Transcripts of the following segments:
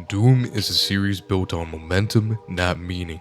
Doom is a series built on momentum, not meaning.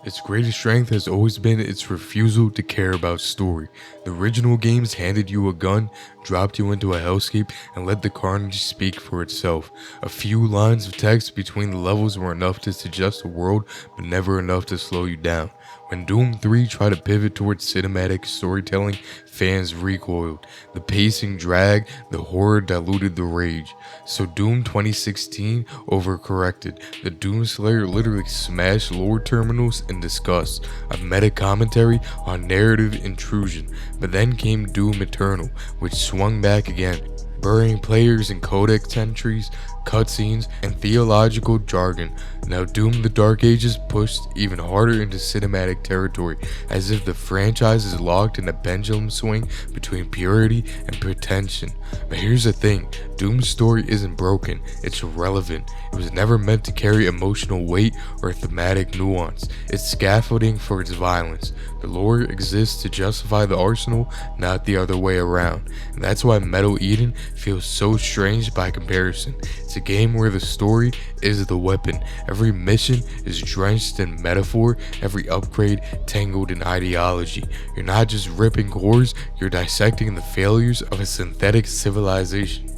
Its greatest strength has always been its refusal to care about story. The original games handed you a gun, dropped you into a hellscape, and let the carnage speak for itself. A few lines of text between the levels were enough to suggest a world, but never enough to slow you down. When Doom 3 tried to pivot towards cinematic storytelling, fans recoiled. The pacing dragged, the horror diluted the rage. So Doom 2016 overcorrected. The Doomslayer literally smashed lore terminals in disgust, a meta commentary on narrative intrusion. But then came Doom Eternal, which swung back again, burying players in codex entries, cutscenes, and theological jargon. Now Doom the Dark Ages pushed even harder into cinematic territory, as if the franchise is locked in a pendulum swing between purity and pretension. But here's the thing, Doom's story isn't broken, it's relevant. It was never meant to carry emotional weight or thematic nuance. It's scaffolding for its violence. The lore exists to justify the arsenal, not the other way around. And that's why Metal Eden feels so strange by comparison. It's a game where the story is the weapon. Every mission is drenched in metaphor, every upgrade tangled in ideology. You're not just ripping cores, you're dissecting the failures of a synthetic civilization.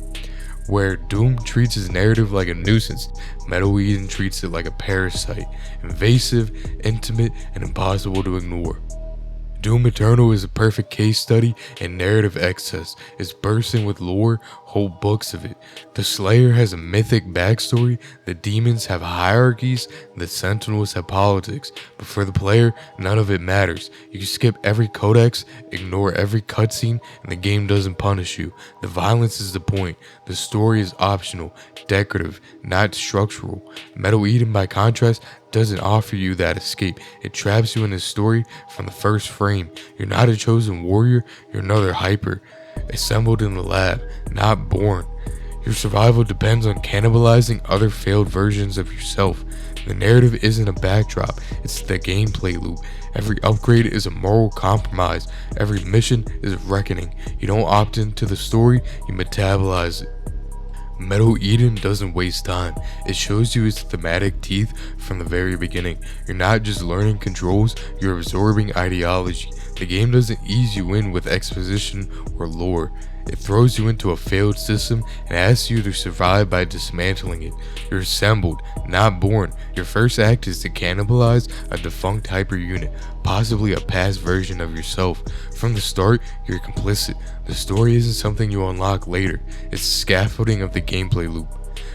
Where Doom treats his narrative like a nuisance, Metal Eden treats it like a parasite, invasive, intimate, and impossible to ignore. Doom Eternal is a perfect case study in narrative excess. It's bursting with lore, whole books of it. The Slayer has a mythic backstory, the demons have hierarchies, the sentinels have politics. But for the player, none of it matters. You can skip every codex, ignore every cutscene, and the game doesn't punish you. The violence is the point. The story is optional, decorative, not structural. Metal Eden, by contrast, doesn't offer you that escape. It traps you in the story from the first frame. You're not a chosen warrior, you're another hyper, assembled in the lab, not born. Your survival depends on cannibalizing other failed versions of yourself. The narrative isn't a backdrop, it's the gameplay loop. Every upgrade is a moral compromise. Every mission is a reckoning. You don't opt into the story, you metabolize it. Metal Eden doesn't waste time. It shows you its thematic teeth from the very beginning. You're not just learning controls, you're absorbing ideology. The game doesn't ease you in with exposition or lore. It throws you into a failed system and asks you to survive by dismantling it. You're assembled, not born. Your first act is to cannibalize a defunct hyper unit, possibly a past version of yourself. From the start, you're complicit. The story isn't something you unlock later, it's the scaffolding of the gameplay loop.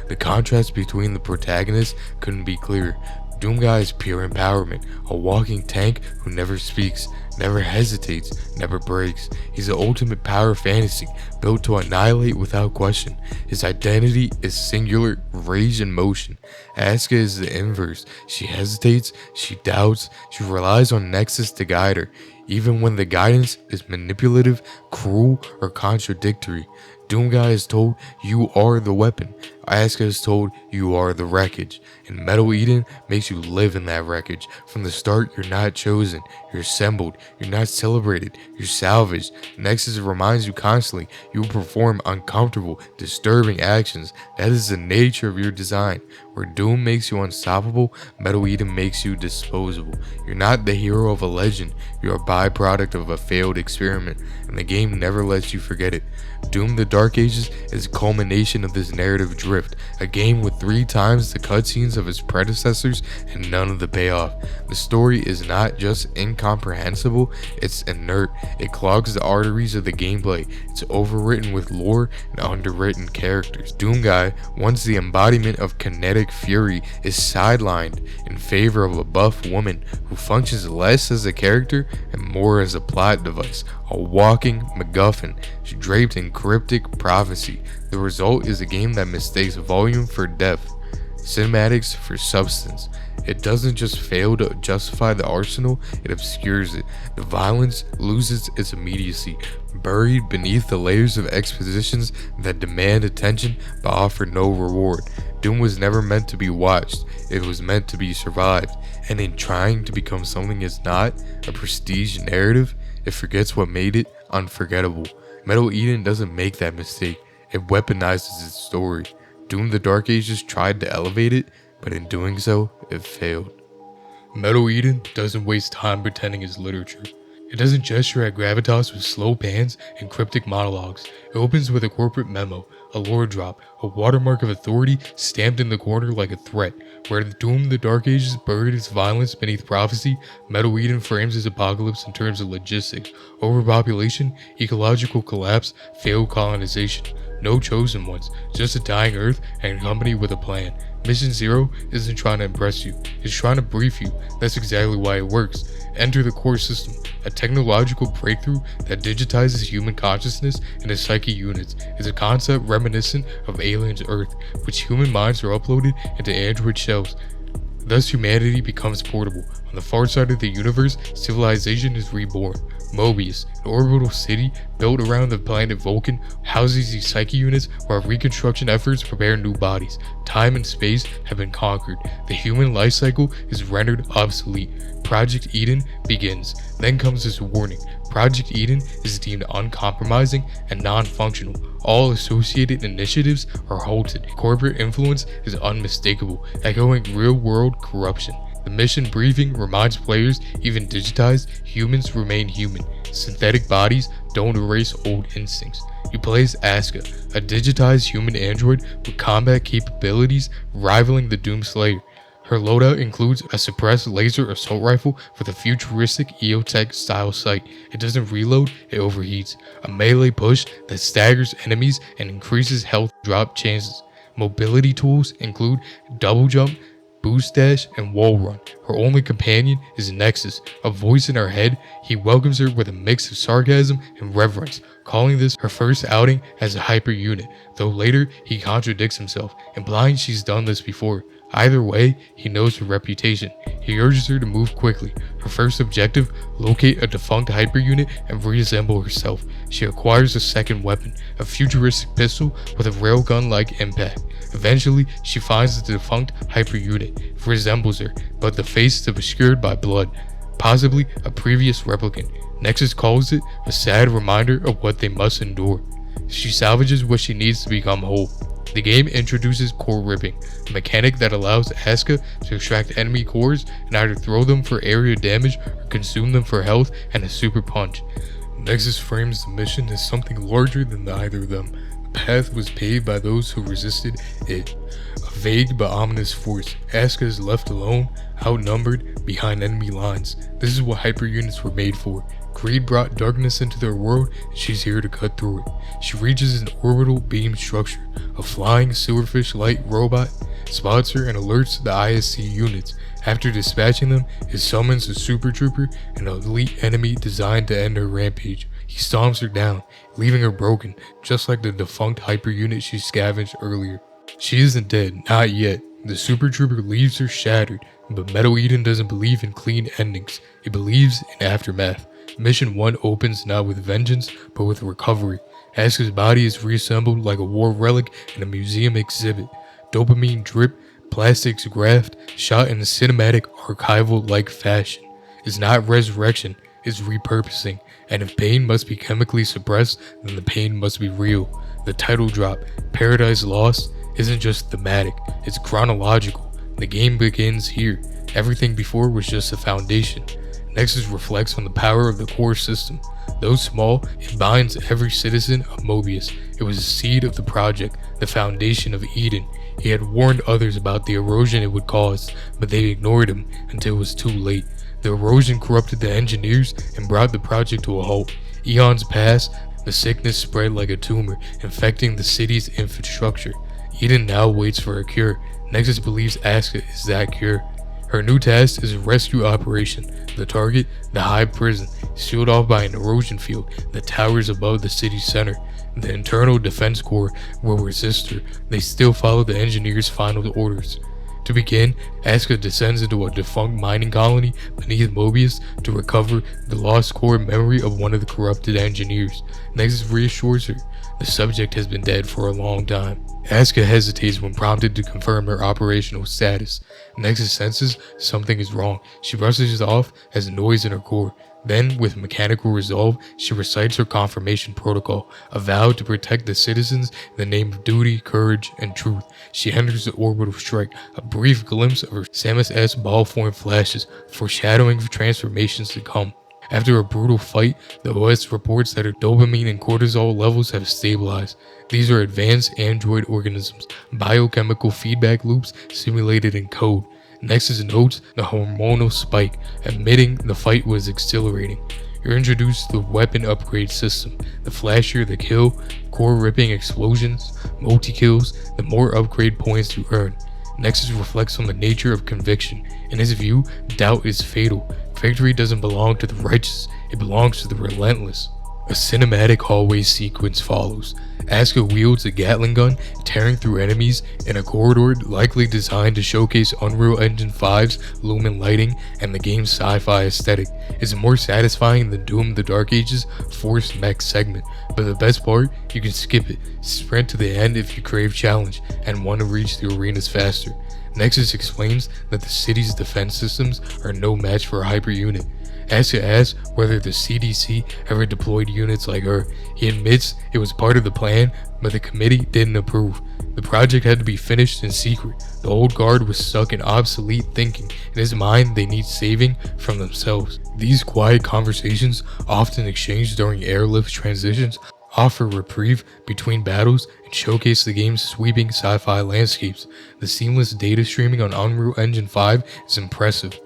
The contrast between the protagonists couldn't be clearer. Doomguy is pure empowerment, a walking tank who never speaks, never hesitates, never breaks. He's the ultimate power fantasy, built to annihilate without question. His identity is singular, rage in motion. Asuka is the inverse. She hesitates, she doubts, she relies on Nexus to guide her, even when the guidance is manipulative, cruel, or contradictory. Doomguy is told, you are the weapon. Asuka is told, you are the wreckage. And Metal Eden makes you live in that wreckage. From the start, you're not chosen, you're assembled, you're not celebrated, you're salvaged. Nexus reminds you constantly, you will perform uncomfortable, disturbing actions. That is the nature of your design. Where Doom makes you unstoppable, Metal Eden makes you disposable. You're not the hero of a legend, you're a byproduct of a failed experiment, and the game never lets you forget it. Doom the Dark Ages is a culmination of this narrative drift, a game with 3 times the cutscenes of its predecessors and none of the payoff. The story is not just incomprehensible, it's inert. It clogs the arteries of the gameplay. It's overwritten with lore and underwritten characters. Doomguy, once the embodiment of kinetic fury, is sidelined in favor of a buff woman who functions less as a character and more as a plot device, a walking MacGuffin draped in cryptic prophecy. The result is a game that mistakes volume for depth, cinematics for substance. It doesn't just fail to justify the arsenal, it obscures it. The violence loses its immediacy, buried beneath the layers of expositions that demand attention but offer no reward. Doom was never meant to be watched, it was meant to be survived. And in trying to become something it's not, a prestige narrative, it forgets what made it unforgettable. Metal Eden doesn't make that mistake, it weaponizes its story. Doom the Dark Ages tried to elevate it, but in doing so, it failed. Metal Eden doesn't waste time pretending it's literature. It doesn't gesture at gravitas with slow pans and cryptic monologues. It opens with a corporate memo, a lore drop, a watermark of authority stamped in the corner like a threat. Where Doom the Dark Ages buried its violence beneath prophecy, Metal Eden frames its apocalypse in terms of logistics, overpopulation, ecological collapse, failed colonization. No chosen ones, just a dying Earth and a company with a plan. Mission Zero isn't trying to impress you, it's trying to brief you. That's exactly why it works. Enter the core system, a technological breakthrough that digitizes human consciousness into psyche units. It's a concept reminiscent of Alien's Earth, which human minds are uploaded into android shells. Thus humanity becomes portable. On the far side of the universe, civilization is reborn. Mobius, an orbital city built around the planet Vulcan, houses these psyche units while reconstruction efforts prepare new bodies. Time and space have been conquered. The human life cycle is rendered obsolete. Project Eden begins. Then comes this warning. Project Eden is deemed uncompromising and non-functional. All associated initiatives are halted. Corporate influence is unmistakable, echoing real-world corruption. The mission briefing reminds players even digitized humans remain human. Synthetic bodies don't erase old instincts. You play as Asuka, a digitized human android with combat capabilities rivaling the Doomslayer. Her loadout includes a suppressed laser assault rifle with a futuristic EOTech style sight. It doesn't reload, it overheats. A melee push that staggers enemies and increases health drop chances. Mobility tools include double jump, boost dash, and wall run. Her only companion is Nexus, a voice in her head. He welcomes her with a mix of sarcasm and reverence, calling this her first outing as a hyper unit, though later he contradicts himself, implying she's done this before. Either way, he knows her reputation. He urges her to move quickly. Her first objective, locate a defunct hyper unit and reassemble herself. She acquires a second weapon, a futuristic pistol with a railgun-like impact. Eventually, she finds the defunct hyper unit. It resembles her, but the face is obscured by blood, possibly a previous replicant. Nexus calls it a sad reminder of what they must endure. She salvages what she needs to become whole. The game introduces core ripping, a mechanic that allows Asuka to extract enemy cores and either throw them for area damage or consume them for health and a super punch. Nexus frames the mission as something larger than either of them. The path was paved by those who resisted it. A vague but ominous force. Asuka is left alone, outnumbered, behind enemy lines. This is what hyper units were made for. Greed brought darkness into their world, and she's here to cut through it. She reaches an orbital beam structure. A flying silverfish-like robot spots her and alerts the ISC units. After dispatching them, it summons a super trooper, an elite enemy designed to end her rampage. He stomps her down, leaving her broken, just like the defunct hyper unit she scavenged earlier. She isn't dead, not yet. The super trooper leaves her shattered, but Metal Eden doesn't believe in clean endings. It believes in aftermath. Mission 1 opens not with vengeance, but with recovery. Asuka's body is reassembled like a war relic in a museum exhibit. Dopamine drip, plastics graft, shot in a cinematic archival-like fashion. It's not resurrection, it's repurposing. And if pain must be chemically suppressed, then the pain must be real. The title drop, Paradise Lost, isn't just thematic, it's chronological. The game begins here. Everything before was just the foundation. Nexus reflects on the power of the core system. Though small, it binds every citizen of Mobius. It was the seed of the project, the foundation of Eden. He had warned others about the erosion it would cause, but they ignored him until it was too late. The erosion corrupted the engineers and brought the project to a halt. Eons passed, the sickness spread like a tumor, infecting the city's infrastructure. Eden now waits for a cure. Nexus believes Asuka is that cure. Her new task is a rescue operation. The target, the Hive prison, sealed off by an erosion field that towers above the city's center. The internal defense corps will resist her. They still follow the engineers' final orders. To begin, Asuka descends into a defunct mining colony beneath Mobius to recover the lost core memory of one of the corrupted engineers. Nexus reassures her the subject has been dead for a long time. Asuka hesitates when prompted to confirm her operational status. Nexus senses something is wrong. She brushes it off as a noise in her core. Then, with mechanical resolve, she recites her confirmation protocol, a vow to protect the citizens in the name of duty, courage, and truth. She enters the orbital strike. A brief glimpse of her Samus S ball form flashes, foreshadowing transformations to come. After a brutal fight, the OS reports that her dopamine and cortisol levels have stabilized. These are advanced android organisms, biochemical feedback loops simulated in code. Nexus notes the hormonal spike, admitting the fight was exhilarating. You're introduced to the weapon upgrade system. The flashier the kill, core-ripping explosions, multi-kills, the more upgrade points you earn. Nexus reflects on the nature of conviction. In his view, doubt is fatal. Victory doesn't belong to the righteous, it belongs to the relentless. A cinematic hallway sequence follows. Asuka wields a Gatling gun, tearing through enemies in a corridor likely designed to showcase Unreal Engine 5's lumen lighting and the game's sci-fi aesthetic. It's more satisfying than Doom the Dark Ages' forced mech segment, but the best part, you can skip it, sprint to the end if you crave challenge and want to reach the arenas faster. Nexus explains that the city's defense systems are no match for a hyper unit. Asuka asks whether the CDC ever deployed units like her. He admits it was part of the plan, but the committee didn't approve. The project had to be finished in secret. The old guard was stuck in obsolete thinking. In his mind, they need saving from themselves. These quiet conversations, often exchanged during airlift transitions, offer reprieve between battles and showcase the game's sweeping sci-fi landscapes. The seamless data streaming on Unreal Engine 5 is impressive.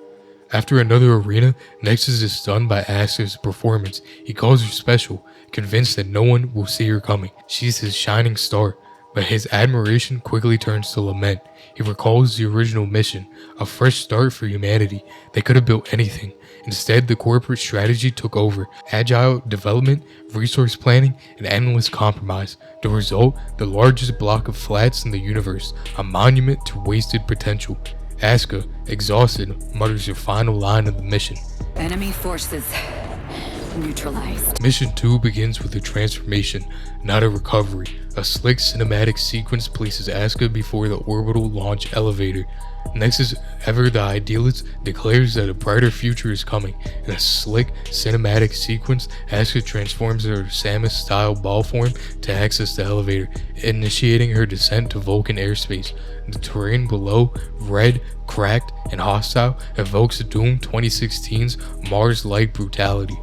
After another arena, Nexus is stunned by Asuka's performance. He calls her special, convinced that no one will see her coming. She's his shining star, but his admiration quickly turns to lament. He recalls the original mission, a fresh start for humanity. They could have built anything. Instead, the corporate strategy took over. Agile development, resource planning, and endless compromise. The result, the largest block of flats in the universe, a monument to wasted potential. Asuka, exhausted, mutters her final line of the mission. Enemy forces neutralized. Mission 2 begins with a transformation, not a recovery. A slick cinematic sequence places Asuka before the orbital launch elevator. Nexus, ever the idealist, declares that a brighter future is coming. In a slick cinematic sequence, Asuka transforms her Samus-style ball form to access the elevator, initiating her descent to Vulcan airspace. The terrain below, red, cracked, and hostile, evokes Doom 2016's Mars-like brutality.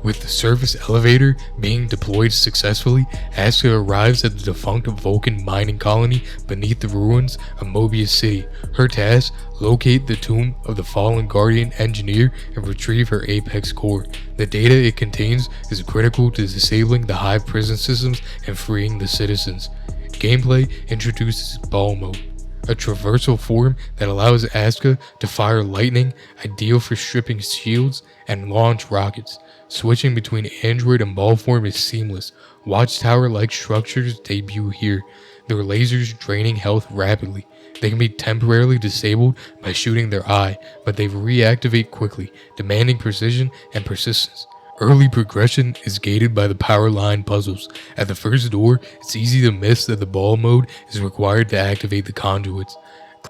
With the surface elevator being deployed successfully, Asuka arrives at the defunct Vulcan mining colony beneath the ruins of Mobius City. Her task, locate the tomb of the fallen Guardian engineer and retrieve her Apex core. The data it contains is critical to disabling the Hive prison systems and freeing the citizens. Gameplay introduces ball mode, a traversal form that allows Asuka to fire lightning, ideal for stripping shields and launch rockets. Switching between android and ball form is seamless. Watchtower-like structures debut here, their lasers draining health rapidly. They can be temporarily disabled by shooting their eye, but they reactivate quickly, demanding precision and persistence. Early progression is gated by the power line puzzles. At the first door, it's easy to miss that the ball mode is required to activate the conduits.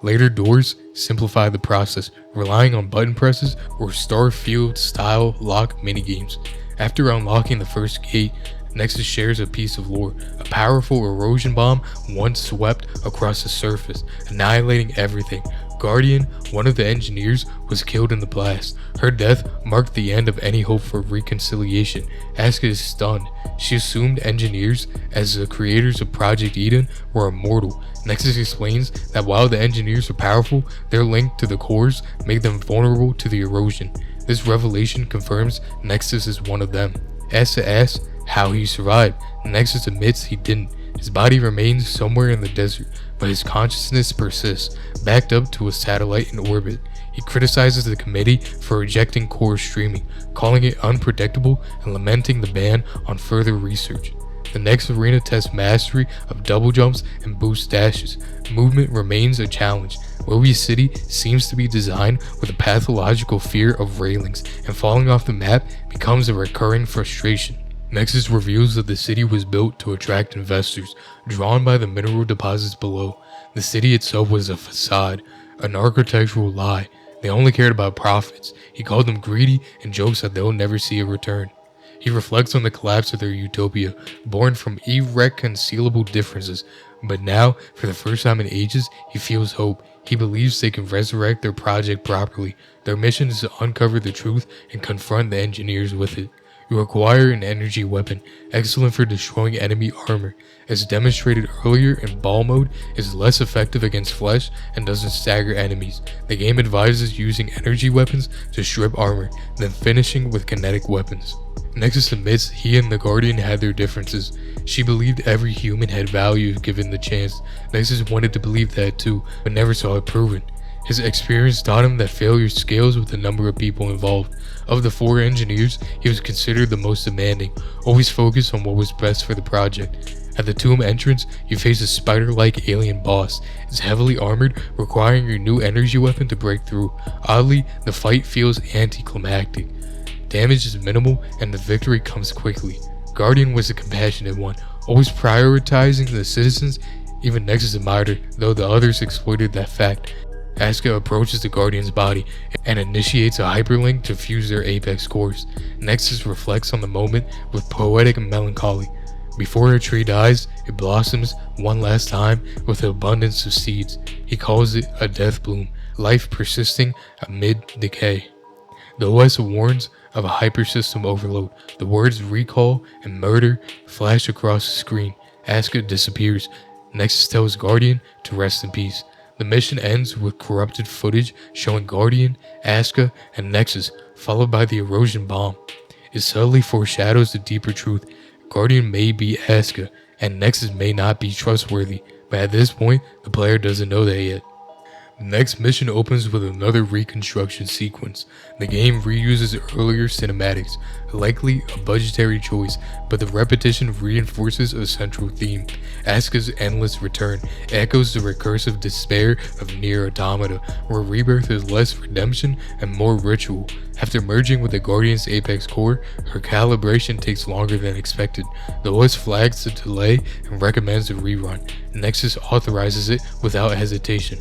Later doors simplify the process, relying on button presses or Starfield-style lock minigames. After unlocking the first gate, Nexus shares a piece of lore. A powerful erosion bomb once swept across the surface, annihilating everything. Guardian, one of the engineers, was killed in the blast. Her death marked the end of any hope for reconciliation. Asuka is stunned. She assumed engineers, as the creators of Project Eden, were immortal. Nexus explains that while the engineers are powerful, their link to the cores made them vulnerable to the erosion. This revelation confirms Nexus is one of them. Asuka asks how he survived. Nexus admits he didn't. His body remains somewhere in the desert, but his consciousness persists, backed up to a satellite in orbit. He criticizes the committee for rejecting core streaming, calling it unpredictable and lamenting the ban on further research. The next arena tests mastery of double jumps and boost dashes. Movement remains a challenge. Mobius City seems to be designed with a pathological fear of railings, and falling off the map becomes a recurring frustration. Nexus reveals that the city was built to attract investors, drawn by the mineral deposits below. The city itself was a facade, an architectural lie. They only cared about profits. He called them greedy and jokes that they'll never see a return. He reflects on the collapse of their utopia, born from irreconcilable differences. But now, for the first time in ages, he feels hope. He believes they can resurrect their project properly. Their mission is to uncover the truth and confront the engineers with it. You acquire an energy weapon, excellent for destroying enemy armor. As demonstrated earlier in ball mode, is less effective against flesh and doesn't stagger enemies. The game advises using energy weapons to strip armor, then finishing with kinetic weapons. Nexus admits he and the Guardian had their differences. She believed every human had value if given the chance. Nexus wanted to believe that too, but never saw it proven. His experience taught him that failure scales with the number of people involved. Of the 4 engineers, he was considered the most demanding, always focused on what was best for the project. At the tomb entrance, you face a spider-like alien boss. It's heavily armored, requiring your new energy weapon to break through. Oddly, the fight feels anticlimactic. Damage is minimal and the victory comes quickly. Guardian was a compassionate one, always prioritizing the citizens. Even Nexus admired her, though the others exploited that fact. Asuka approaches the Guardian's body and initiates a hyperlink to fuse their apex cores. Nexus reflects on the moment with poetic melancholy. Before her tree dies, it blossoms one last time with an abundance of seeds. He calls it a death bloom, life persisting amid decay. The OS warns of a hypersystem overload. The words recall and murder flash across the screen. Asuka disappears. Nexus tells Guardian to rest in peace. The mission ends with corrupted footage showing Guardian, Asuka, and Nexus, followed by the erosion bomb. It subtly foreshadows the deeper truth. Guardian may be Asuka, and Nexus may not be trustworthy, but at this point, the player doesn't know that yet. The next mission opens with another reconstruction sequence. The game reuses earlier cinematics, likely a budgetary choice, but the repetition reinforces a central theme. Asuka's endless return echoes the recursive despair of Nier Automata, where rebirth is less redemption and more ritual. After merging with the Guardian's apex core, her calibration takes longer than expected. The OS flags the delay and recommends a rerun. Nexus authorizes it without hesitation.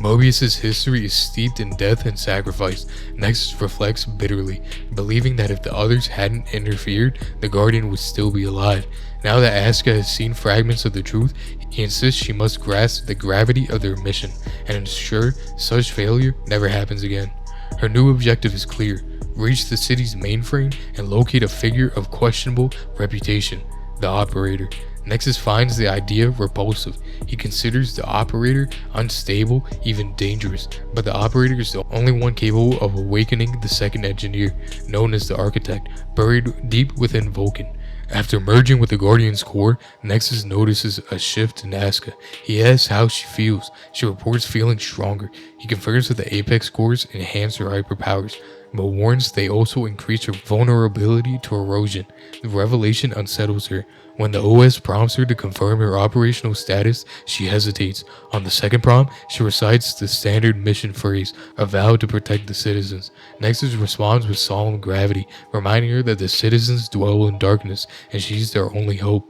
Mobius's history is steeped in death and sacrifice. Nexus reflects bitterly, believing that if the others hadn't interfered, the Guardian would still be alive. Now that Asuka has seen fragments of the truth, he insists she must grasp the gravity of their mission and ensure such failure never happens again. Her new objective is clear: reach the city's mainframe and locate a figure of questionable reputation, the Operator. Nexus finds the idea repulsive. He considers the Operator unstable, even dangerous, but the Operator is the only one capable of awakening the second engineer, known as the Architect, buried deep within Vulcan. After merging with the Guardian's core, Nexus notices a shift in Asuka. He asks how she feels. She reports feeling stronger. He confirms that the Apex cores enhance her hyperpowers, but warns they also increase her vulnerability to erosion. The revelation unsettles her. When the OS prompts her to confirm her operational status, she hesitates. On the second prompt, she recites the standard mission phrase, a vow to protect the citizens. Nexus responds with solemn gravity, reminding her that the citizens dwell in darkness and she's their only hope.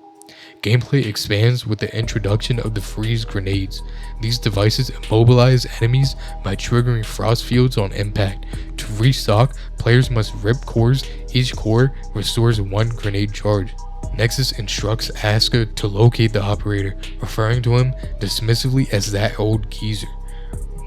Gameplay expands with the introduction of the freeze grenades. These devices immobilize enemies by triggering frost fields on impact. To restock, players must rip cores. Each core restores 1 grenade charge. Nexus instructs Asuka to locate the Operator, referring to him dismissively as that old geezer.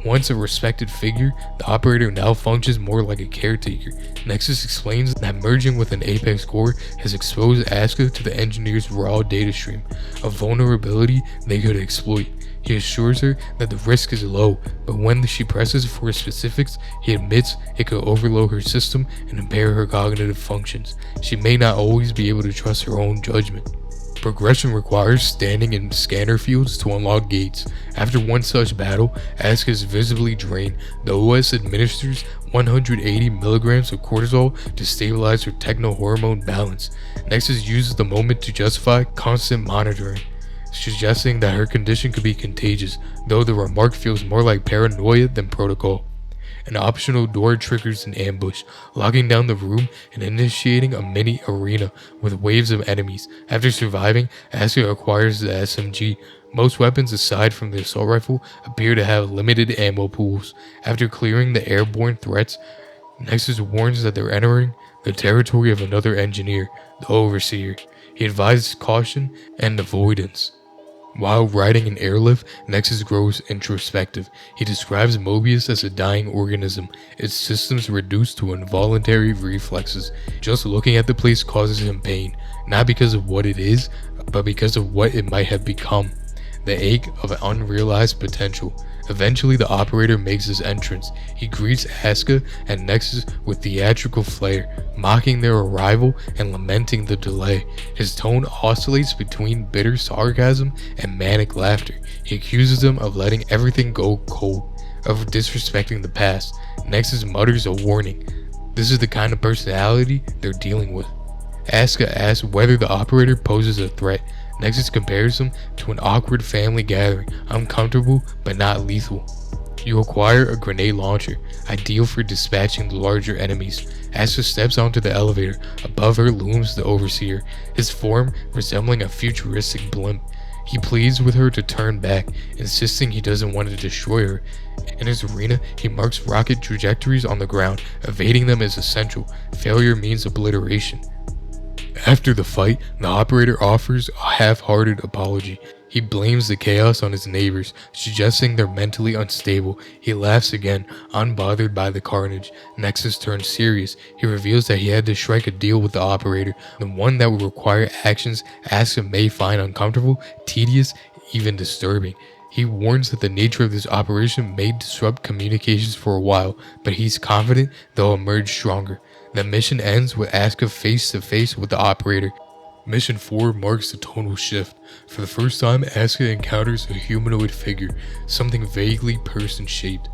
Once a respected figure, the Operator now functions more like a caretaker. Nexus explains that merging with an Apex core has exposed Asuka to the engineer's raw data stream, a vulnerability they could exploit. He assures her that the risk is low, but when she presses for specifics, he admits it could overload her system and impair her cognitive functions. She may not always be able to trust her own judgment. Progression requires standing in scanner fields to unlock gates. After one such battle, Asuka is visibly drained. The OS administers 180 milligrams of cortisol to stabilize her techno-hormone balance. Nexus uses the moment to justify constant monitoring, suggesting that her condition could be contagious, though the remark feels more like paranoia than protocol. An optional door triggers an ambush, locking down the room and initiating a mini arena with waves of enemies. After surviving, Asuka acquires the SMG. Most weapons aside from the assault rifle appear to have limited ammo pools. After clearing the airborne threats, Nexus warns that they're entering the territory of another engineer, the Overseer. He advises caution and avoidance. While riding an airlift, Nexus grows introspective. He describes Mobius as a dying organism, its systems reduced to involuntary reflexes. Just looking at the place causes him pain, not because of what it is, but because of what it might have become. The ache of unrealized potential. Eventually, the operator makes his entrance. He greets Asuka and Nexus with theatrical flair, mocking their arrival and lamenting the delay. His tone oscillates between bitter sarcasm and manic laughter. He accuses them of letting everything go cold, of disrespecting the past. Nexus mutters a warning. This is the kind of personality they're dealing with. Asuka asks whether the operator poses a threat. Nexus compares him to an awkward family gathering, uncomfortable but not lethal. You acquire a grenade launcher, ideal for dispatching the larger enemies. Asuka steps onto the elevator. Above her looms the Overseer, his form resembling a futuristic blimp. He pleads with her to turn back, insisting he doesn't want to destroy her. In his arena, he marks rocket trajectories on the ground. Evading them is essential. Failure means obliteration. After the fight, the operator offers a half-hearted apology. He blames the chaos on his neighbors, suggesting they're mentally unstable. He laughs again, unbothered by the carnage. Nexus turns serious. He reveals that he had to strike a deal with the operator, the one that would require actions Asuka may find uncomfortable, tedious, even disturbing. He warns that the nature of this operation may disrupt communications for a while, but he's confident they'll emerge stronger. The mission ends with Asuka face to face with the operator. Mission 4 marks a tonal shift. For the first time, Asuka encounters a humanoid figure, something vaguely person-shaped.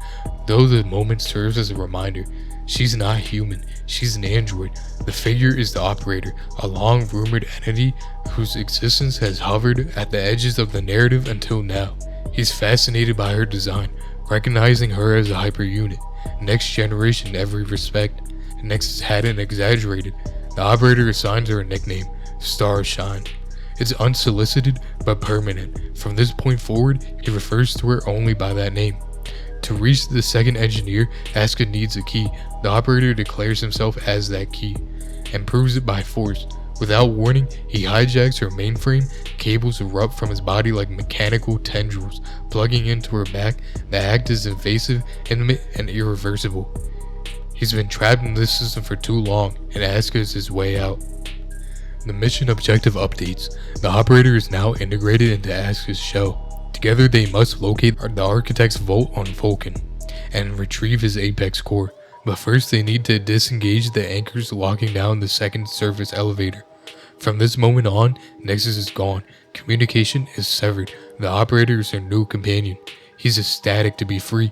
Though the moment serves as a reminder, she's not human, she's an android. The figure is the operator, a long-rumored entity whose existence has hovered at the edges of the narrative until now. He's fascinated by her design, recognizing her as a hyper-unit, next generation in every respect. Nexus hadn't exaggerated. The operator assigns her a nickname, Starshine. It's unsolicited but permanent. From this point forward, he refers to her only by that name. To reach the second engineer, Asuka needs a key. The operator declares himself as that key, and proves it by force. Without warning, he hijacks her mainframe. Cables erupt from his body like mechanical tendrils, plugging into her back. The act is invasive, intimate, and irreversible. He's been trapped in this system for too long, and Asuka is his way out. The mission objective updates. The operator is now integrated into Asuka's shell. Together they must locate the architect's vault on Vulcan and retrieve his apex core. But first they need to disengage the anchors locking down the second surface elevator. From this moment on, Nexus is gone. Communication is severed. The operator is their new companion. He's ecstatic to be free,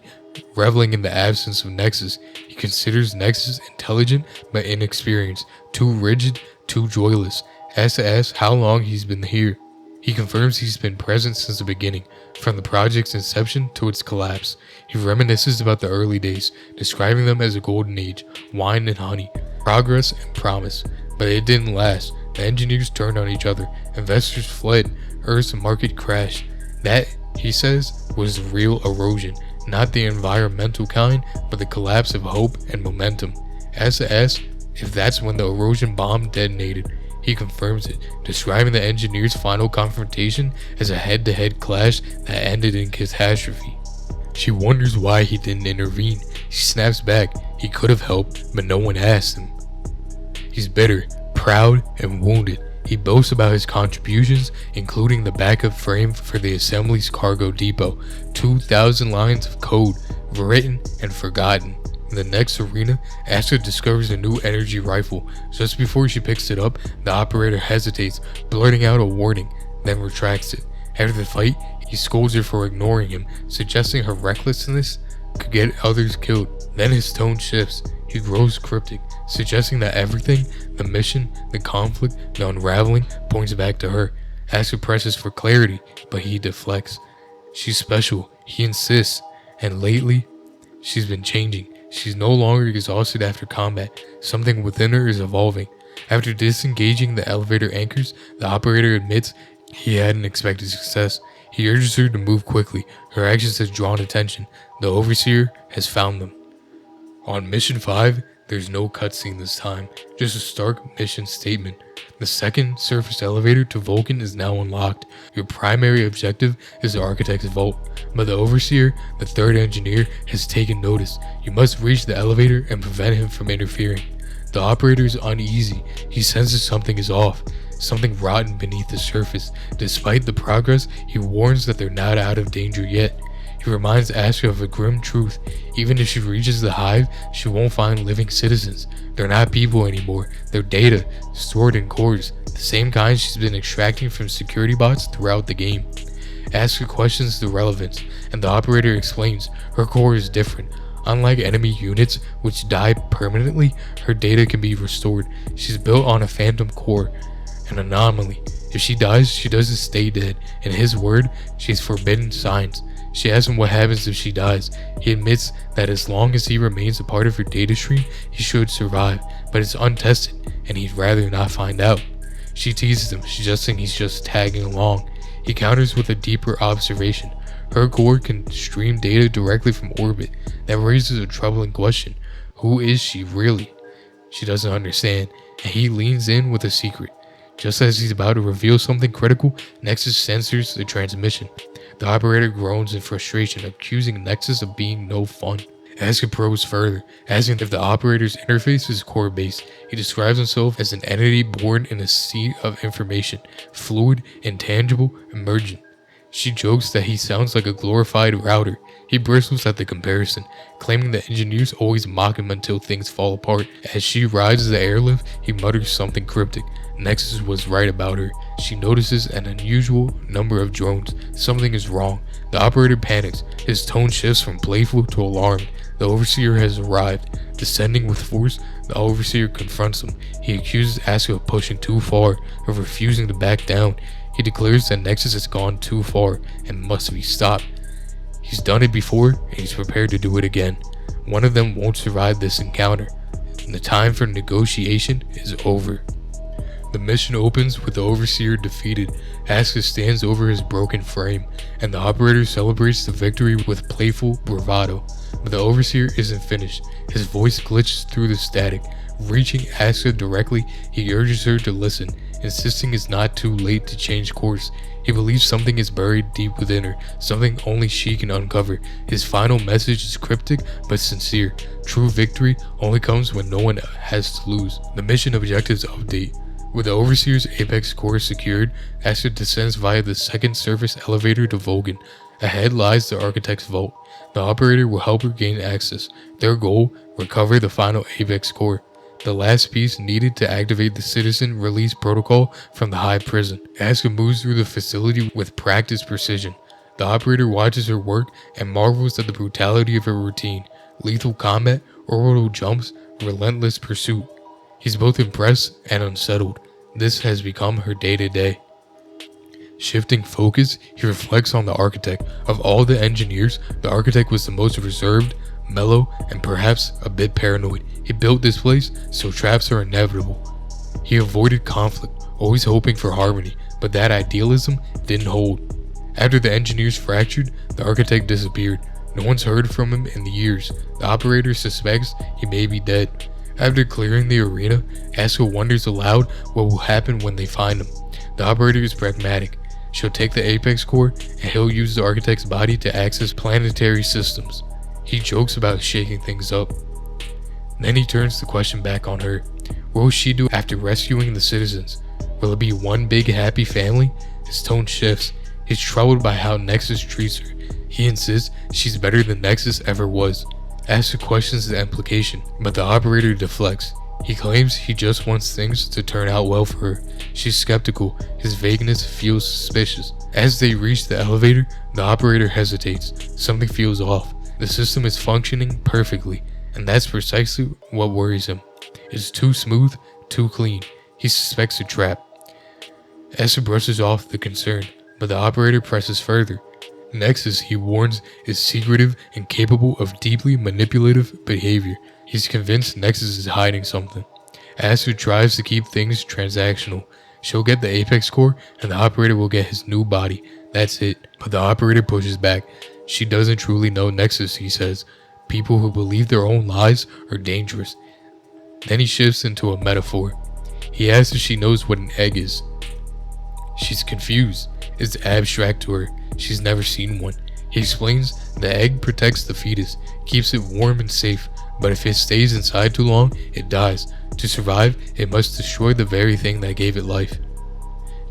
reveling in the absence of Nexus. He considers Nexus intelligent but inexperienced, too rigid, too joyless. Asks how long he's been here. He confirms he's been present since the beginning, from the project's inception to its collapse. He reminisces about the early days, describing them as a golden age, wine and honey, progress and promise. But it didn't last. The engineers turned on each other, investors fled, Earth's market crashed. That, he says, was real erosion, not the environmental kind, but the collapse of hope and momentum. Asa asks if that's when the erosion bomb detonated. He confirms it, describing the engineers' final confrontation as a head-to-head clash that ended in catastrophe. She wonders why he didn't intervene. She snaps back. He could have helped, but no one asked him. He's bitter, proud, and wounded. He boasts about his contributions, including the backup frame for the assembly's cargo depot, 2,000 lines of code, written and forgotten. In the next arena, Asuka discovers a new energy rifle. Just before she picks it up, the operator hesitates, blurting out a warning, then retracts it. After the fight, he scolds her for ignoring him, suggesting her recklessness could get others killed. Then his tone shifts. He grows cryptic, suggesting that everything, the mission, the conflict, the unraveling, points back to her. Asuka presses for clarity, but he deflects. She's special, he insists, and lately, She's been changing. She's no longer exhausted after combat. Something within her is evolving. After disengaging the elevator anchors, the operator admits he hadn't expected success. He urges her to move quickly. Her actions have drawn attention. The overseer has found them. On Mission 5, there's no cutscene this time, just a stark mission statement. The second surface elevator to Vulcan is now unlocked. Your primary objective is the Architect's Vault, but the Overseer, the third engineer, has taken notice. You must reach the elevator and prevent him from interfering. The operator is uneasy. He senses something is off, something rotten beneath the surface. Despite the progress, he warns that they're not out of danger yet. He reminds Asuka of a grim truth. Even if she reaches the hive, she won't find living citizens. They're not people anymore. They're data, stored in cores, the same kind she's been extracting from security bots throughout the game. Asuka questions the relevance, and the operator explains her core is different. Unlike enemy units, which die permanently, her data can be restored. She's built on a phantom core, an anomaly. If she dies, she doesn't stay dead. In his word, she's forbidden science. She asks him what happens if she dies. He admits that as long as he remains a part of her data stream, he should survive, but it's untested, and he'd rather not find out. She teases him, suggesting he's just tagging along. He counters with a deeper observation. Her core can stream data directly from orbit. That raises a troubling question. Who is she really? She doesn't understand, and he leans in with a secret. Just as he's about to reveal something critical, Nexus censors the transmission. The operator groans in frustration, accusing Nexus of being no fun. Asuka probes further, asking if the operator's interface is core-based. He describes himself as an entity born in a sea of information, fluid, intangible, emergent. She jokes that he sounds like a glorified router. He bristles at the comparison, claiming that engineers always mock him until things fall apart. As she rides the airlift, he mutters something cryptic. Nexus was right about her. She notices an unusual number of drones. Something is wrong. The operator panics. His tone shifts from playful to alarmed. The Overseer has arrived. Descending with force, the Overseer confronts him. He accuses Asuka of pushing too far, of refusing to back down. He declares that Nexus has gone too far and must be stopped. He's done it before, and he's prepared to do it again. One of them won't survive this encounter, and the time for negotiation is over. The mission opens with the Overseer defeated. Asuka stands over his broken frame, and the operator celebrates the victory with playful bravado. But the Overseer isn't finished. His voice glitches through the static. Reaching Asuka directly, he urges her to listen, insisting it's not too late to change course. He believes something is buried deep within her, something only she can uncover. His final message is cryptic but sincere. True victory only comes when no one has to lose. The mission objectives update. With the Overseer's Apex core secured, Asuka descends via the second surface elevator to Vulcan. Ahead lies the Architect's Vault. The operator will help her gain access. Their goal, recover the final Apex core, the last piece needed to activate the citizen release protocol from the high prison. Asuka moves through the facility with practiced precision. The operator watches her work and marvels at the brutality of her routine. Lethal combat, orbital jumps, relentless pursuit. He's both impressed and unsettled. This has become her day-to-day. Shifting focus, he reflects on the Architect. Of all the engineers, the Architect was the most reserved, mellow, and perhaps a bit paranoid. He built this place, so traps are inevitable. He avoided conflict, always hoping for harmony, but that idealism didn't hold. After the engineers fractured, the Architect disappeared. No one's heard from him in the years. The operator suspects he may be dead. After clearing the arena, Asuka wonders aloud what will happen when they find him. The operator is pragmatic. She'll take the Apex core, and he'll use the Architect's body to access planetary systems. He jokes about shaking things up. Then he turns the question back on her. What will she do after rescuing the citizens? Will it be one big happy family? His tone shifts. He's troubled by how Nexus treats her. He insists she's better than Nexus ever was. Asuka questions the implication, but the operator deflects. He claims he just wants things to turn out well for her. She's skeptical. His vagueness feels suspicious. As they reach the elevator, the operator hesitates. Something feels off. The system is functioning perfectly, and that's precisely what worries him. It's too smooth, too clean. He suspects a trap. Asuka brushes off the concern, but the operator presses further. Nexus, he warns, is secretive and capable of deeply manipulative behavior. He's convinced Nexus is hiding something. Asuka tries to keep things transactional. She'll get the Apex core and the operator will get his new body. That's it. But the operator pushes back. She doesn't truly know Nexus, he says. People who believe their own lies are dangerous. Then he shifts into a metaphor. He asks if she knows what an egg is. She's confused. It's abstract to her. She's never seen one. He explains the egg protects the fetus, keeps it warm and safe, but if it stays inside too long, it dies. To survive, it must destroy the very thing that gave it life.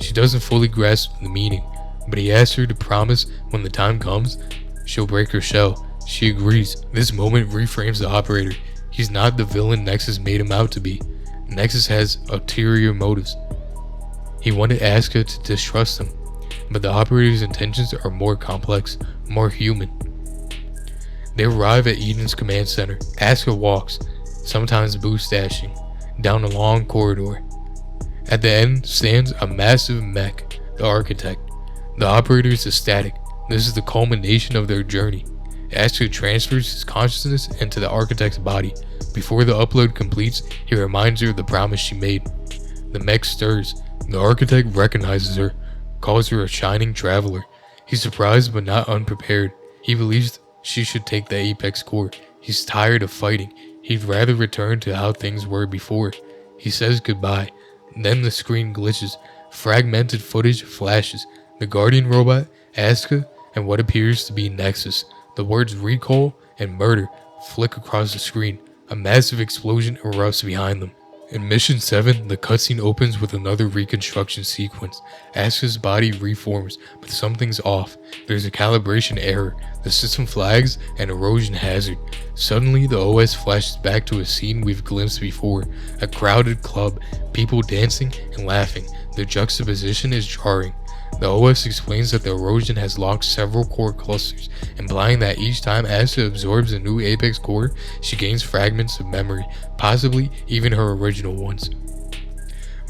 She doesn't fully grasp the meaning, but he asks her to promise when the time comes, she'll break her shell. She agrees. This moment reframes the operator. He's not the villain Nexus made him out to be. Nexus has ulterior motives. He wanted Asuka to distrust him, but the operator's intentions are more complex, more human. They arrive at Eden's command center. Asuka walks, sometimes boost dashing, down a long corridor. At the end stands a massive mech, the architect. The operator is ecstatic. This is the culmination of their journey. Asuka transfers his consciousness into the architect's body. Before the upload completes, he reminds her of the promise she made. The mech stirs. The architect recognizes her, calls her a shining traveler. He's surprised but not unprepared. He believes she should take the Apex core. He's tired of fighting. He'd rather return to how things were before. He says goodbye. Then the screen glitches. Fragmented footage flashes. The Guardian robot, Asuka, and what appears to be Nexus. The words recall and murder flick across the screen. A massive explosion erupts behind them. In Mission 7, the cutscene opens with another reconstruction sequence. Asuka's body reforms, but something's off. There's a calibration error. The system flags an erosion hazard. Suddenly, the OS flashes back to a scene we've glimpsed before. A crowded club, people dancing and laughing. The juxtaposition is jarring. The OS explains that the erosion has locked several core clusters, implying that each time Asuka absorbs a new Apex core, she gains fragments of memory, possibly even her original ones.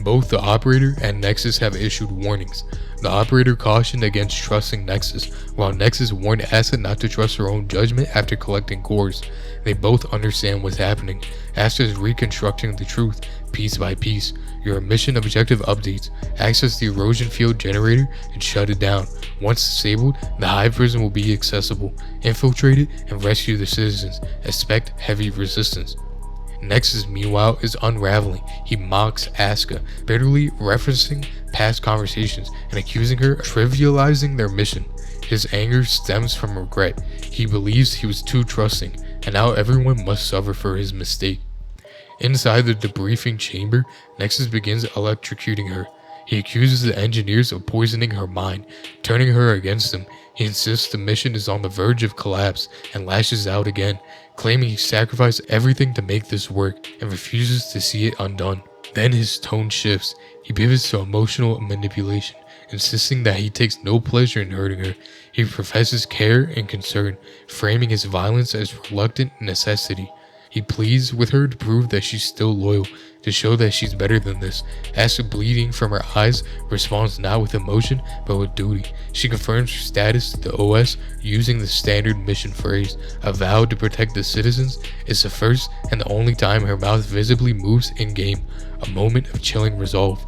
Both the operator and Nexus have issued warnings. The operator cautioned against trusting Nexus, while Nexus warned Asuka not to trust her own judgment after collecting cores. They both understand what's happening. Asuka is reconstructing the truth, piece by piece. Your mission objective updates. Access the erosion field generator and shut it down. Once disabled, the hive prison will be accessible. Infiltrate it and rescue the citizens. Expect heavy resistance. Nexus, meanwhile, is unraveling. He mocks Asuka, bitterly referencing past conversations and accusing her of trivializing their mission. His anger stems from regret. He believes he was too trusting, and now everyone must suffer for his mistake. Inside the debriefing chamber, Nexus begins electrocuting her. He accuses the engineers of poisoning her mind, turning her against him. He insists the mission is on the verge of collapse and lashes out again, claiming he sacrificed everything to make this work and refuses to see it undone. Then his tone shifts. He pivots to emotional manipulation, insisting that he takes no pleasure in hurting her. He professes care and concern, framing his violence as reluctant necessity. He pleads with her to prove that she's still loyal, to show that she's better than this. Asuka, bleeding from her eyes, responds not with emotion, but with duty. She confirms her status to the OS using the standard mission phrase. A vow to protect the citizens is the first and the only time her mouth visibly moves in-game, a moment of chilling resolve.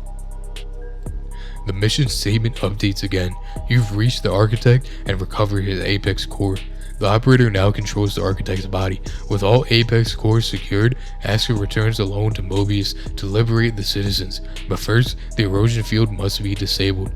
The mission statement updates again. You've reached the architect and recovered his Apex core. The operator now controls the architect's body. With all Apex cores secured, Asuka returns alone to Mobius to liberate the citizens. But first, the erosion field must be disabled.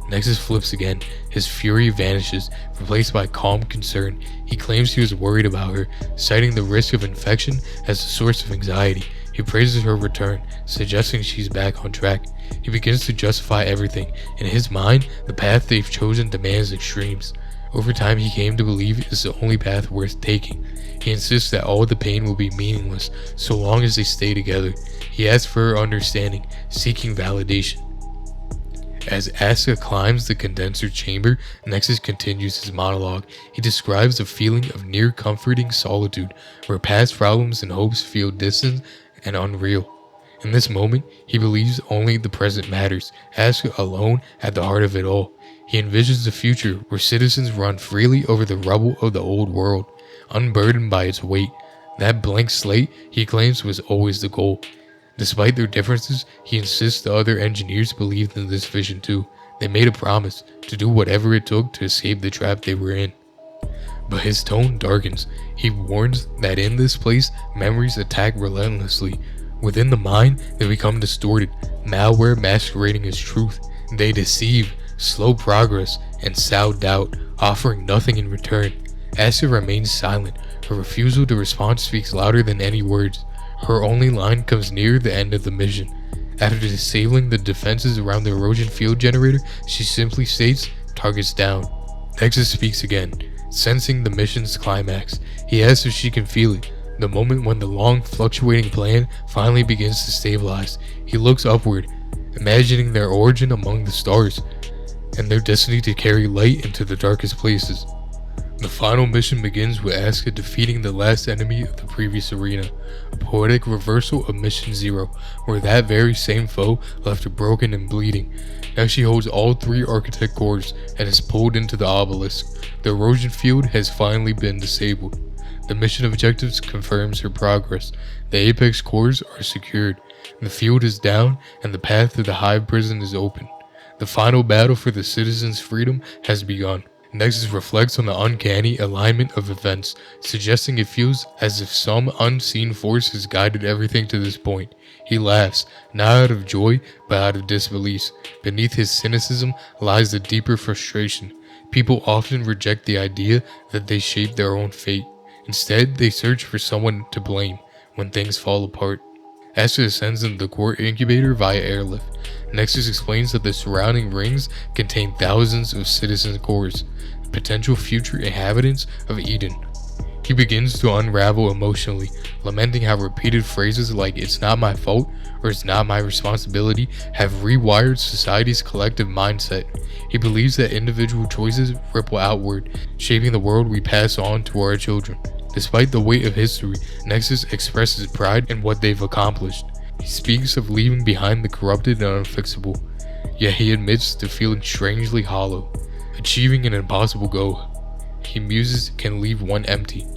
Nexus flips again. His fury vanishes, replaced by calm concern. He claims he was worried about her, citing the risk of infection as a source of anxiety. He praises her return, suggesting she's back on track. He begins to justify everything. In his mind, the path they've chosen demands extremes. Over time, he came to believe it's the only path worth taking. He insists that all the pain will be meaningless so long as they stay together. He asks for her understanding, seeking validation. As Asuka climbs the condenser chamber, Nexus continues his monologue. He describes a feeling of near comforting solitude, where past problems and hopes feel distant and unreal. In this moment, he believes only the present matters, Asuka alone at the heart of it all. He envisions a future where citizens run freely over the rubble of the old world, unburdened by its weight. That blank slate, he claims, was always the goal. Despite their differences, he insists the other engineers believed in this vision too. They made a promise to do whatever it took to escape the trap they were in. But his tone darkens. He warns that in this place, memories attack relentlessly. Within the mind, they become distorted, malware masquerading as truth. They deceive, slow progress, and sow doubt, offering nothing in return. Asuka remains silent. Her refusal to respond speaks louder than any words. Her only line comes near the end of the mission. After disabling the defenses around the erosion field generator, she simply states, "Targets down." Nexus speaks again, sensing the mission's climax. He asks if she can feel it, the moment when the long fluctuating plan finally begins to stabilize. He looks upward, imagining their origin among the stars, and their destiny to carry light into the darkest places. The final mission begins with Asuka defeating the last enemy of the previous arena, a poetic reversal of Mission 0, where that very same foe left her broken and bleeding. Now she holds all 3 Architect cores and is pulled into the obelisk. The erosion field has finally been disabled. The mission objectives confirms her progress. The Apex cores are secured, the field is down, and the path to the Hive prison is open. The final battle for the citizens' freedom has begun. Nexus reflects on the uncanny alignment of events, suggesting it feels as if some unseen force has guided everything to this point. He laughs, not out of joy, but out of disbelief. Beneath his cynicism lies a deeper frustration. People often reject the idea that they shape their own fate. Instead, they search for someone to blame when things fall apart. Asuka ascends into the core incubator via airlift. Nexus explains that the surrounding rings contain thousands of citizen cores, potential future inhabitants of Eden. He begins to unravel emotionally, lamenting how repeated phrases like "it's not my fault" or "it's not my responsibility" have rewired society's collective mindset. He believes that individual choices ripple outward, shaping the world we pass on to our children. Despite the weight of history, Nexus expresses pride in what they've accomplished. He speaks of leaving behind the corrupted and unfixable, yet he admits to feeling strangely hollow. Achieving an impossible goal, he muses, can leave one empty.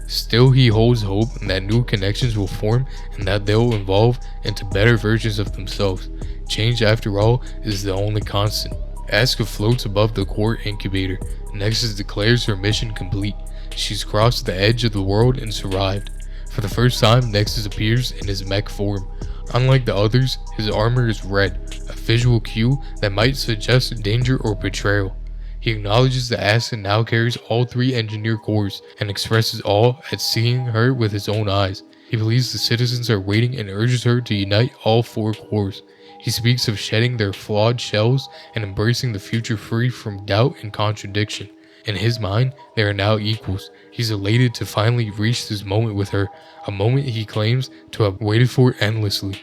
Still, he holds hope that new connections will form and that they'll evolve into better versions of themselves. Change, after all, is the only constant. Asuka floats above the core incubator. Nexus declares her mission complete. She's crossed the edge of the world and survived. For the first time, Nexus appears in his mech form. Unlike the others, his armor is red, a visual cue that might suggest danger or betrayal. He acknowledges that Asuka now carries all 3 engineer cores and expresses awe at seeing her with his own eyes. He believes the citizens are waiting and urges her to unite all 4 cores. He speaks of shedding their flawed shells and embracing the future free from doubt and contradiction. In his mind, they are now equals. He's elated to finally reach this moment with her, a moment he claims to have waited for endlessly.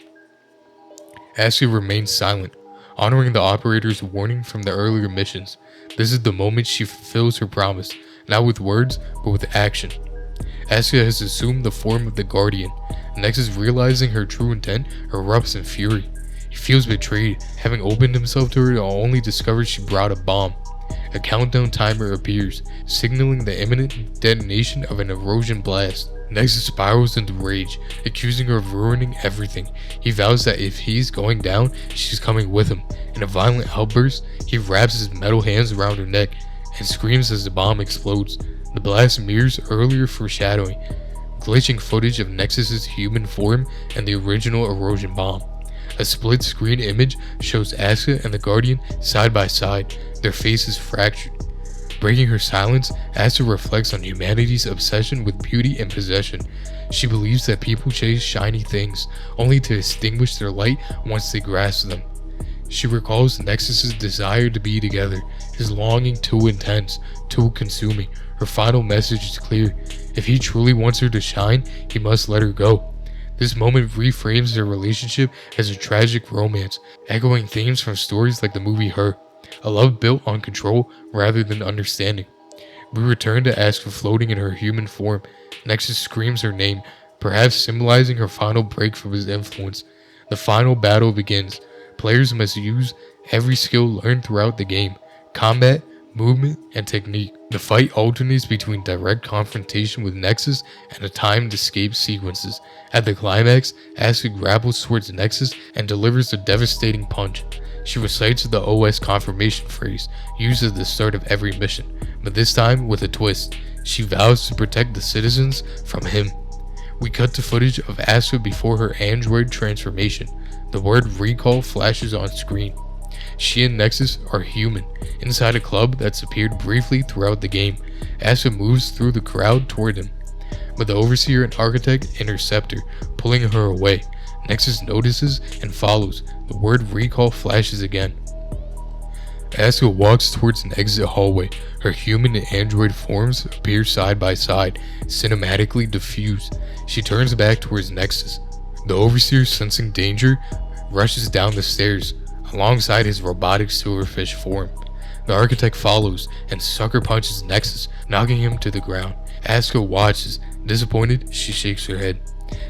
Asuka remains silent, honoring the operator's warning from the earlier missions. This is the moment she fulfills her promise, not with words, but with action. Asuka has assumed the form of the Guardian. Nexus, realizing her true intent, erupts in fury. He feels betrayed, having opened himself to her to only discover she brought a bomb. A countdown timer appears, signaling the imminent detonation of an erosion blast. Nexus spirals into rage, accusing her of ruining everything. He vows that if he's going down, she's coming with him. In a violent outburst, he wraps his metal hands around her neck and screams as the bomb explodes. The blast mirrors earlier foreshadowing, glitching footage of Nexus's human form and the original erosion bomb. A split-screen image shows Asuka and the Guardian side by side, their faces fractured. Breaking her silence, Asuka reflects on humanity's obsession with beauty and possession. She believes that people chase shiny things, only to extinguish their light once they grasp them. She recalls Nexus's desire to be together, his longing too intense, too consuming. Her final message is clear. If he truly wants her to shine, he must let her go. This moment reframes their relationship as a tragic romance, echoing themes from stories like the movie Her, a love built on control rather than understanding. We return to Asuka floating in her human form. Nexus screams her name, perhaps symbolizing her final break from his influence. The final battle begins. Players must use every skill learned throughout the game. combat, movement, and technique. The fight alternates between direct confrontation with Nexus and a timed escape sequences. At the climax, Asuka grapples towards Nexus and delivers a devastating punch. She recites the OS confirmation phrase, used at the start of every mission, but this time with a twist. She vows to protect the citizens from him. We cut to footage of Asuka before her android transformation. The word recall flashes on screen. She and Nexus are human, inside a club that's appeared briefly throughout the game. Asuka moves through the crowd toward him, but the Overseer and Architect intercept her, pulling her away. Nexus notices and follows. The word recall flashes again. Asuka walks towards an exit hallway. Her human and android forms appear side by side, cinematically diffused. She turns back towards Nexus. The Overseer, sensing danger, rushes down the stairs, alongside his robotic silverfish form. The Architect follows and sucker punches Nexus, knocking him to the ground. Asuka watches. Disappointed, she shakes her head.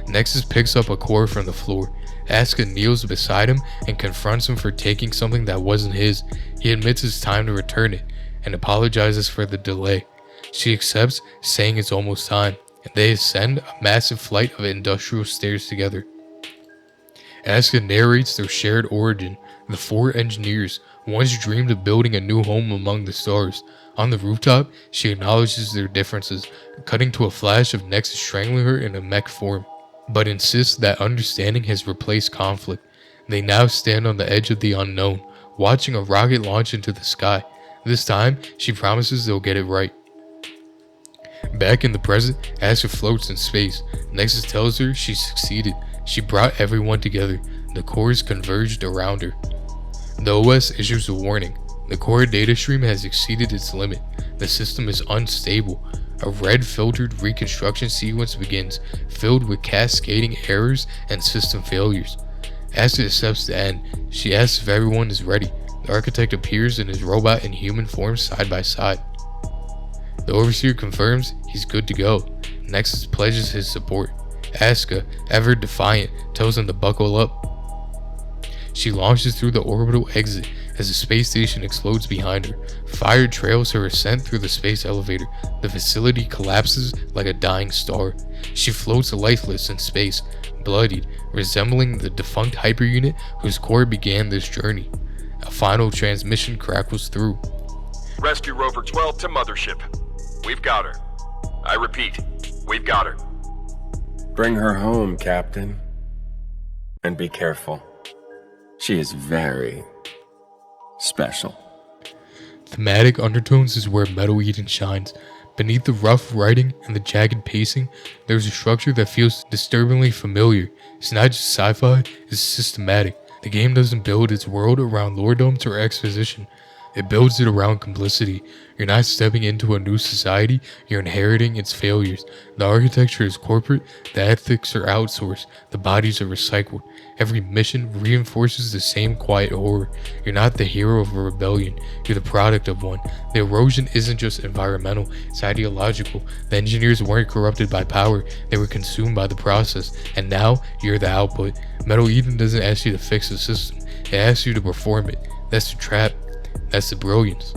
Nexus picks up a core from the floor. Asuka kneels beside him and confronts him for taking something that wasn't his. He admits it's time to return it and apologizes for the delay. She accepts, saying it's almost time, and they ascend a massive flight of industrial stairs together. Asuka narrates their shared origin. The four engineers once dreamed of building a new home among the stars. On the rooftop, she acknowledges their differences, cutting to a flash of Nexus strangling her in a mech form, but insists that understanding has replaced conflict. They now stand on the edge of the unknown, watching a rocket launch into the sky. This time, she promises they'll get it right. Back in the present, Asuka floats in space. Nexus tells her she succeeded. She brought everyone together. The cores converged around her. The OS issues a warning. The core data stream has exceeded its limit. The system is unstable. A red filtered reconstruction sequence begins, filled with cascading errors and system failures. Asuka accepts the end. She asks if everyone is ready. The Architect appears in his robot and human forms side by side. The Overseer confirms he's good to go. Nexus pledges his support. Asuka, ever defiant, tells him to buckle up. She launches through the orbital exit as the space station explodes behind her. Fire trails her ascent through the space elevator. The facility collapses like a dying star. She floats lifeless in space, bloodied, resembling the defunct hyperunit whose core began this journey. A final transmission crackles through. Rescue Rover 12 to Mothership. We've got her. I repeat, we've got her. Bring her home, Captain. And be careful. She is very special. Thematic undertones is where Metal Eden shines. Beneath the rough writing and the jagged pacing, there's a structure that feels disturbingly familiar. It's not just sci-fi, it's systematic. The game doesn't build its world around lore dumps or exposition. It builds it around complicity. You're not stepping into a new society, you're inheriting its failures. The architecture is corporate, the ethics are outsourced, the bodies are recycled. Every mission reinforces the same quiet horror. You're not the hero of a rebellion, you're the product of one. The erosion isn't just environmental, it's ideological. The engineers weren't corrupted by power, they were consumed by the process, and now you're the output. Metal Eden doesn't ask you to fix the system, it asks you to perform it. That's the trap. That's the brilliance.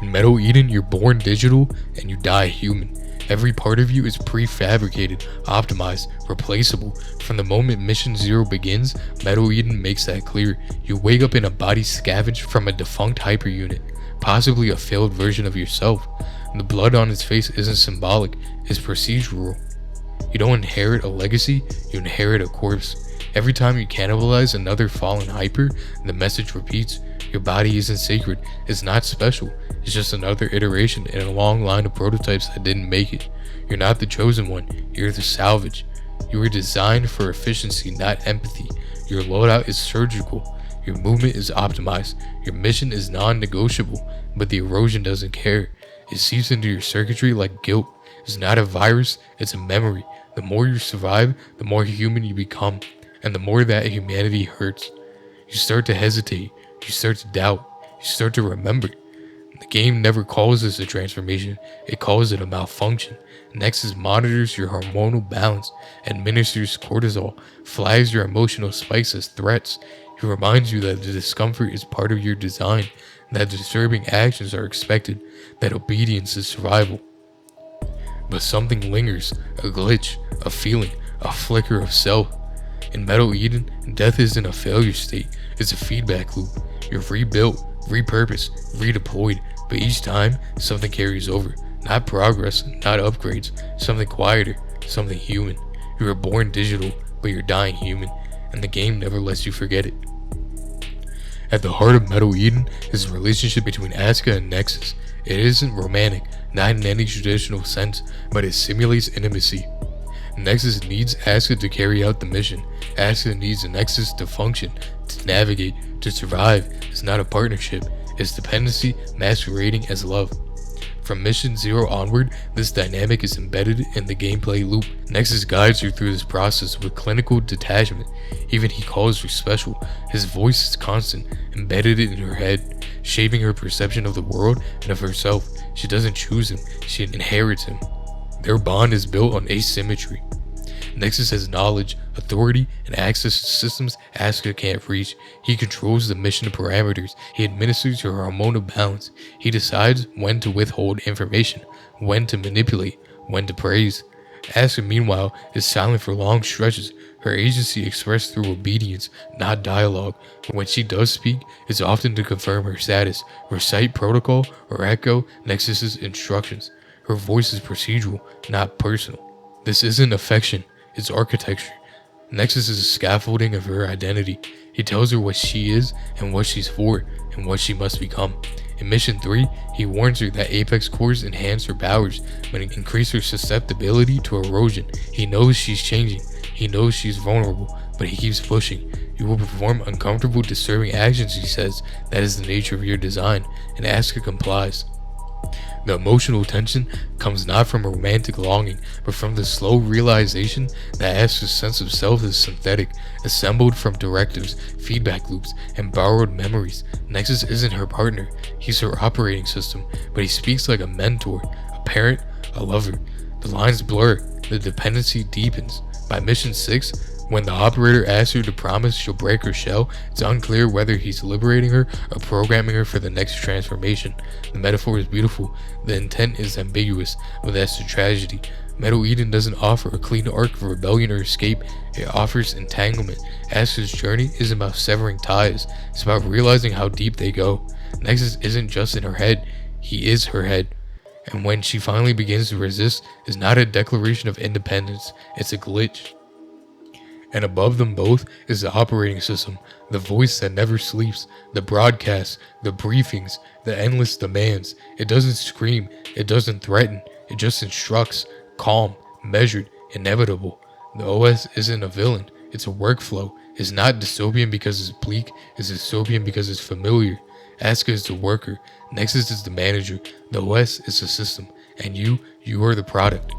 In Metal Eden, you're born digital and you die human. Every part of you is prefabricated, optimized, replaceable. From the moment Mission Zero begins, Metal Eden makes that clear. You wake up in a body scavenged from a defunct hyperunit, possibly a failed version of yourself. The blood on its face isn't symbolic, it's procedural. You don't inherit a legacy, you inherit a corpse. Every time you cannibalize another fallen hyper, the message repeats. Your body isn't sacred, it's not special, it's just another iteration in a long line of prototypes that didn't make it. You're not the chosen one, you're the salvage. You were designed for efficiency, not empathy. Your loadout is surgical, your movement is optimized, your mission is non-negotiable, but the erosion doesn't care. It seeps into your circuitry like guilt. It's not a virus, it's a memory. The more you survive, the more human you become, and the more that humanity hurts. You start to hesitate. You start to doubt, you start to remember. The game never calls this a transformation, it calls it a malfunction. Nexus monitors your hormonal balance, administers cortisol, flags your emotional spikes as threats. It reminds you that the discomfort is part of your design. that disturbing actions are expected, that obedience is survival. But something lingers, a glitch, a feeling, a flicker of self. In Metal Eden, death isn't a failure state, it's a feedback loop. You're rebuilt, repurposed, redeployed, but each time, something carries over. Not progress, not upgrades, something quieter, something human. You were born digital, but you're dying human, and the game never lets you forget it. At the heart of Metal Eden is the relationship between Asuka and Nexus. It isn't romantic, not in any traditional sense, but it simulates intimacy. Nexus needs Asuka to carry out the mission. Asuka needs the Nexus to function, to navigate, to survive. It's not a partnership, it's dependency masquerading as love. From Mission 0 onward, this dynamic is embedded in the gameplay loop. Nexus guides you through this process with clinical detachment. Even he calls her special. His voice is constant, embedded in her head, shaping her perception of the world and of herself. She doesn't choose him, she inherits him. Their bond is built on asymmetry. Nexus has knowledge, authority, and access to systems Asuka can't reach. He controls the mission parameters. He administers her hormonal balance. He decides when to withhold information, when to manipulate, when to praise. Asuka, meanwhile, is silent for long stretches. Her agency expressed through obedience, not dialogue. When she does speak, it's often to confirm her status, recite protocol, or echo Nexus's instructions. Her voice is procedural, not personal. This isn't affection, it's architecture. Nexus is a scaffolding of her identity. He tells her what she is and what she's for and what she must become. In Mission 3, he warns her that Apex cores enhance her powers, but increase her susceptibility to erosion. He knows she's changing. He knows she's vulnerable, but he keeps pushing. You will perform uncomfortable, disturbing actions, he says. That is the nature of your design, and Asuka complies. The emotional tension comes not from a romantic longing, but from the slow realization that Asuka's sense of self is synthetic, assembled from directives, feedback loops, and borrowed memories. Nexus isn't her partner, he's her operating system, but he speaks like a mentor, a parent, a lover. The lines blur, the dependency deepens. By Mission 6, when the operator asks her to promise she'll break her shell, it's unclear whether he's liberating her or programming her for the next transformation. The metaphor is beautiful, the intent is ambiguous, but that's the tragedy. Metal Eden doesn't offer a clean arc of rebellion or escape, it offers entanglement. Asuka's journey isn't about severing ties, it's about realizing how deep they go. Nexus isn't just in her head, he is her head. And when she finally begins to resist, it's not a declaration of independence, it's a glitch. And above them both is the operating system, the voice that never sleeps, the broadcasts, the briefings, the endless demands. It doesn't scream, it doesn't threaten, it just instructs, calm, measured, inevitable. The OS isn't a villain, it's a workflow. It's not dystopian because it's bleak, it's dystopian because it's familiar. Asuka is the worker, Nexus is the manager, the OS is the system, and you are the product.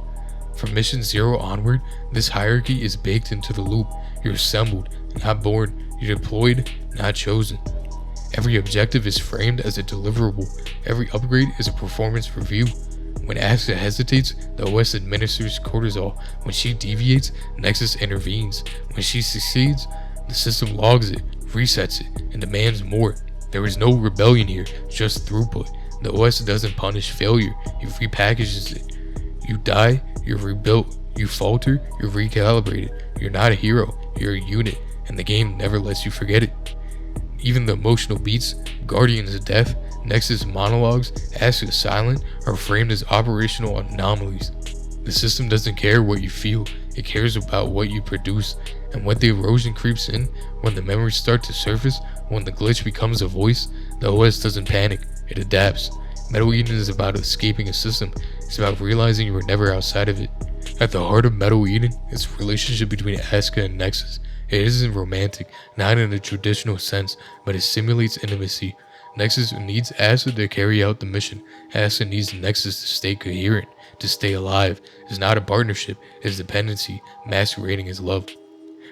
From Mission 0 onward, this hierarchy is baked into the loop. You're assembled, not born. You're deployed, not chosen. Every objective is framed as a deliverable. Every upgrade is a performance review. When Asuka hesitates, the OS administers cortisol. When she deviates, Nexus intervenes. When she succeeds, the system logs it, resets it, and demands more. There is no rebellion here, just throughput. The OS doesn't punish failure, it repackages it. You die, you're rebuilt. You falter, you're recalibrated. You're not a hero, you're a unit, and the game never lets you forget it. Even the emotional beats, Guardian's death, Nexus monologues, Asuka's silent, are framed as operational anomalies. The system doesn't care what you feel, it cares about what you produce. And when the erosion creeps in, when the memories start to surface, when the glitch becomes a voice, the OS doesn't panic, it adapts. Metal Eden is about escaping a system, it's about realizing you were never outside of it. At the heart of Metal Eden is the relationship between Asuka and Nexus. It isn't romantic, not in a traditional sense, but it simulates intimacy. Nexus needs Asuka to carry out the mission. Asuka needs Nexus to stay coherent, to stay alive. It's not a partnership, it's dependency, masquerading as love.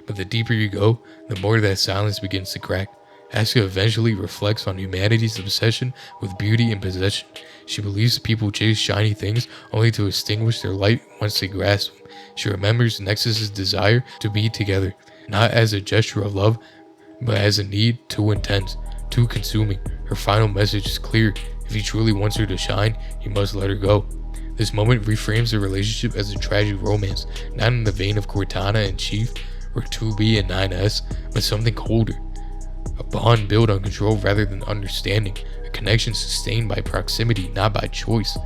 But the deeper you go, the more that silence begins to crack. Asuka eventually reflects on humanity's obsession with beauty and possession. She believes people chase shiny things only to extinguish their light once they grasp them. She remembers Nexus's desire to be together, not as a gesture of love, but as a need too intense, too consuming. Her final message is clear. If he truly wants her to shine, he must let her go. This moment reframes the relationship as a tragic romance, not in the vein of Cortana and Chief, or 2B and 9S, but something colder. A bond built on control rather than understanding, a connection sustained by proximity, not by choice.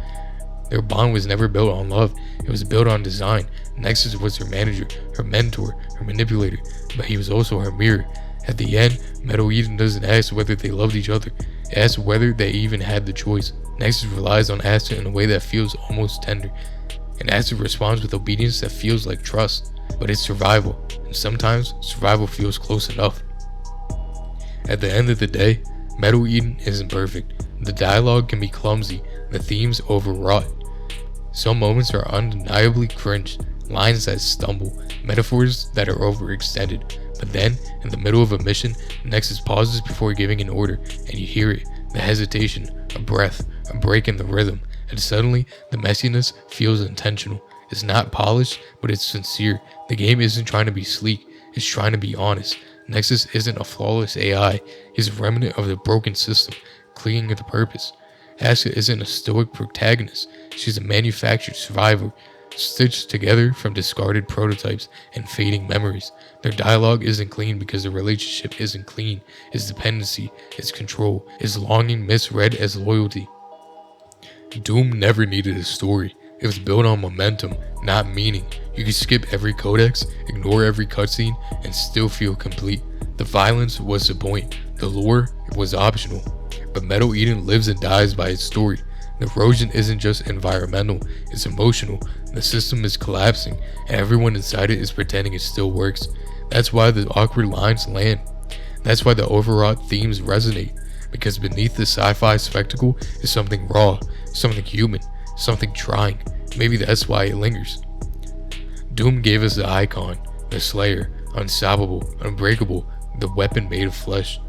Their bond was never built on love, it was built on design. Nexus was her manager, her mentor, her manipulator, but he was also her mirror. At the end, Metal Eden doesn't ask whether they loved each other, it asks whether they even had the choice. Nexus relies on Asta in a way that feels almost tender, and Asta responds with obedience that feels like trust. But it's survival, and sometimes survival feels close enough. At the end of the day, Metal Eden isn't perfect. The dialogue can be clumsy, the themes overwrought. Some moments are undeniably cringe, lines that stumble, metaphors that are overextended. But then, in the middle of a mission, Nexus pauses before giving an order, and you hear it, the hesitation, a breath, a break in the rhythm, and suddenly, the messiness feels intentional. It's not polished, but it's sincere. The game isn't trying to be sleek, it's trying to be honest. Nexus isn't a flawless AI, he's a remnant of the broken system, clinging to purpose. Asuka isn't a stoic protagonist, she's a manufactured survivor, stitched together from discarded prototypes and fading memories. Their dialogue isn't clean because the relationship isn't clean, its dependency, its control, its longing misread as loyalty. Doom never needed a story. It was built on momentum, not meaning. You could skip every codex, ignore every cutscene, and still feel complete. The violence was the point, the lore was optional. But Metal Eden lives and dies by its story. The erosion isn't just environmental, it's emotional. The system is collapsing, and everyone inside it is pretending it still works. That's why the awkward lines land. That's why the overwrought themes resonate. Because beneath the sci-fi spectacle is something raw, something human, something trying. Maybe that's why it lingers. Doom gave us the icon, the slayer, unstoppable, unbreakable, the weapon made of flesh.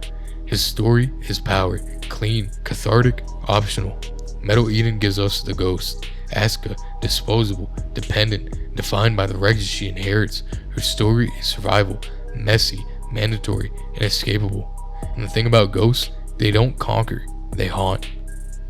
His story, his power, clean, cathartic, optional. Metal Eden gives us the ghost, Asuka, disposable, dependent, defined by the wreckage she inherits. Her story is survival, messy, mandatory, inescapable. And the thing about ghosts, they don't conquer, they haunt.